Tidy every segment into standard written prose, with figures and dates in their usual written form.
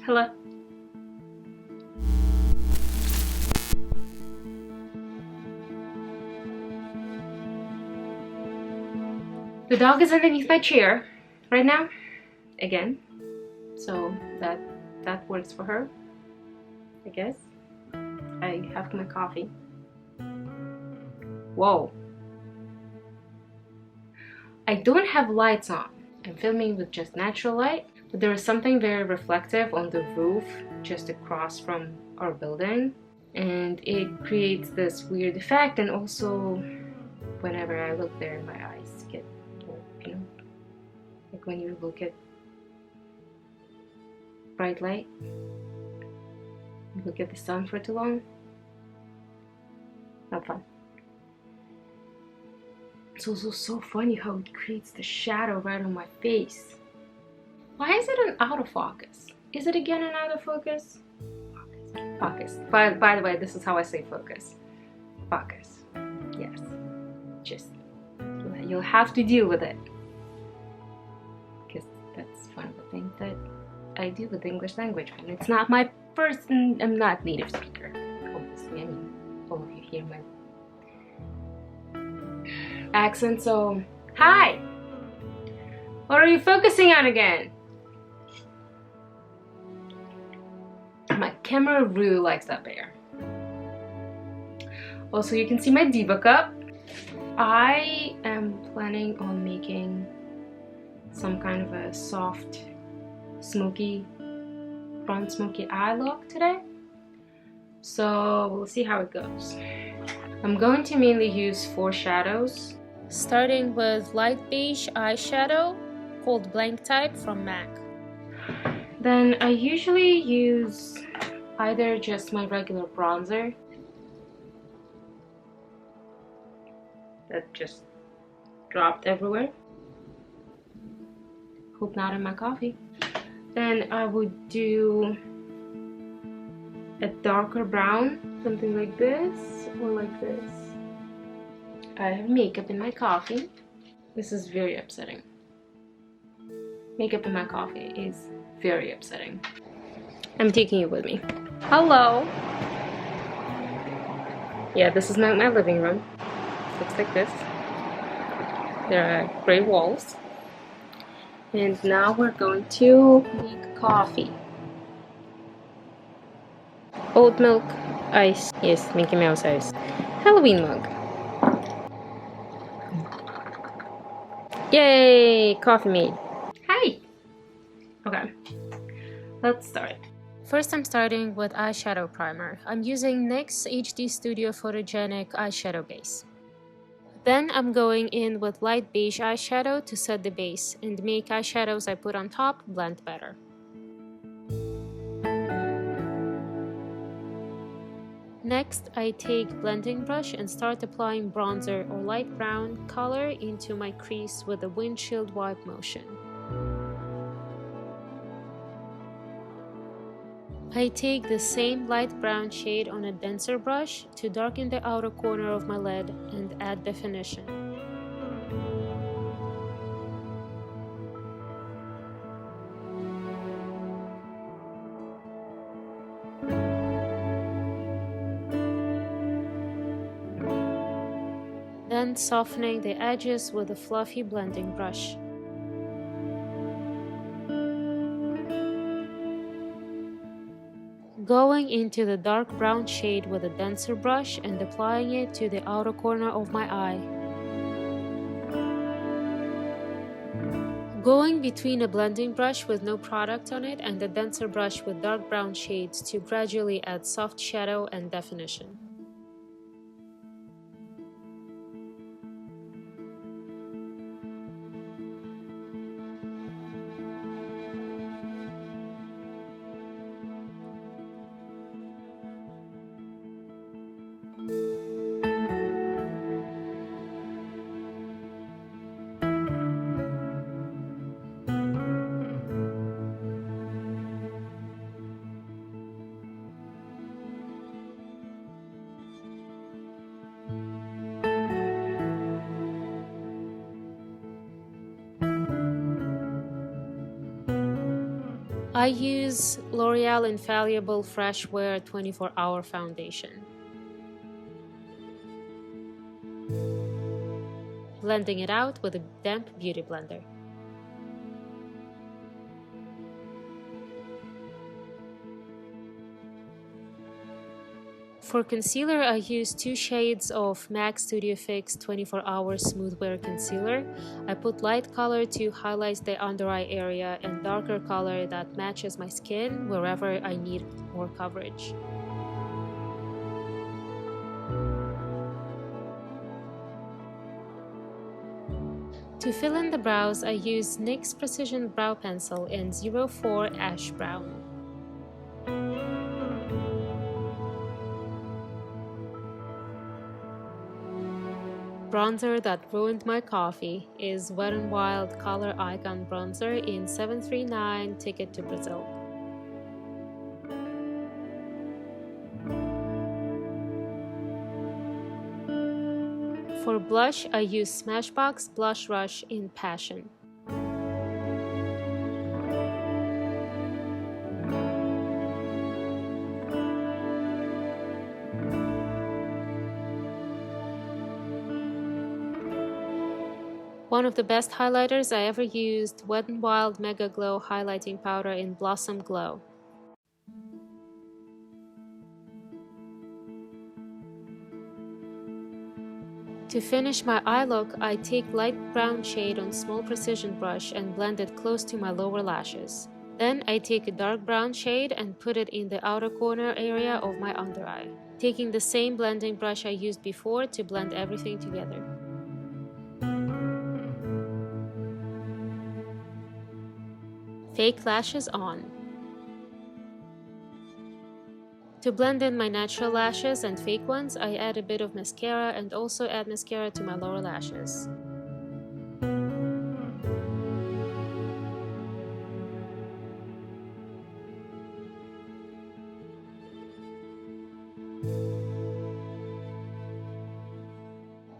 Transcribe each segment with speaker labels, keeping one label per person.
Speaker 1: Hello. The dog is underneath my chair right now, again. So that works for her, I guess. I have my coffee. Whoa. I don't have lights on. I'm filming with just natural light, but there is something very reflective on the roof just across from our building, and it creates this weird effect. And also, whenever I look there, my eyes get, you know, like when you look at bright light, you look at the sun for too long. Not fun. It's also so funny how it creates the shadow right on my face. Why is it an autofocus? Is it again an autofocus? Focus. By the way, this is how I say focus. Focus. Yes. Just, you'll have to deal with it. Because that's one of the things that I do with the English language. And it's not my first, I'm not native speaker. Obviously, I mean, all of you hear my accent, so hi! What are you focusing on again? My camera really likes that bear. Also, you can see my diva cup. I am planning on making some kind of a soft smoky, brown smoky eye look today. So we'll see how it goes. I'm going to mainly use 4 shadows, starting with light beige eyeshadow called Blank Type from MAC. Then I usually use either just my regular bronzer that just dropped everywhere. Hope not in my coffee. Then I would do a darker brown, something like this or like this. I have makeup in my coffee. This is very upsetting. Makeup in my coffee is very upsetting. I'm taking you with me. Hello! Yeah, this is my living room. Looks like this. There are gray walls. And now we're going to make coffee. Oat milk, ice. Yes, Mickey Mouse ice. Halloween mug. Yay! Coffee made. Hi! Okay, let's start. First, I'm starting with eyeshadow primer. I'm using NYX HD Studio Photogenic eyeshadow base. Then I'm going in with light beige eyeshadow to set the base and make eyeshadows I put on top blend better. Next, I take blending brush and start applying bronzer or light brown color into my crease with a windshield wipe motion. I take the same light brown shade on a denser brush to darken the outer corner of my lid and add definition. Then softening the edges with a fluffy blending brush. Going into the dark brown shade with a denser brush and applying it to the outer corner of my eye. Going between a blending brush with no product on it and a denser brush with dark brown shades to gradually add soft shadow and definition. I use L'Oreal Infallible Fresh Wear 24-Hour Foundation. Blending it out with a damp beauty blender. For concealer, I use 2 shades of MAC Studio Fix 24-Hour Smooth Wear Concealer. I put light color to highlight the under eye area and darker color that matches my skin wherever I need more coverage. To fill in the brows, I use NYX Precision Brow Pencil in 04 Ash Brown. Bronzer that ruined my coffee is Wet n Wild Color Icon Bronzer in 739 Ticket to Brazil. For blush, I use Smashbox Blush Rush in Passion. One of the best highlighters I ever used, Wet n Wild Mega Glow Highlighting Powder in Blossom Glow. To finish my eye look, I take light brown shade on small precision brush and blend it close to my lower lashes. Then I take a dark brown shade and put it in the outer corner area of my under eye, taking the same blending brush I used before to blend everything together. Fake lashes on. To blend in my natural lashes and fake ones, I add a bit of mascara and also add mascara to my lower lashes.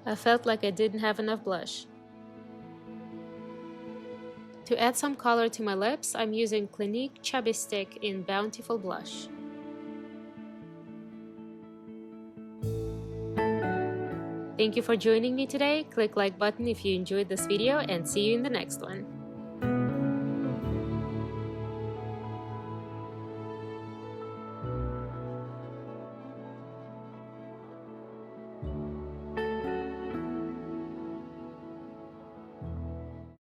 Speaker 1: I felt like I didn't have enough blush. To add some color to my lips, I'm using Clinique Chubby Stick in Bountiful Blush. Thank you for joining me today. Click like button if you enjoyed this video and see you in the next one.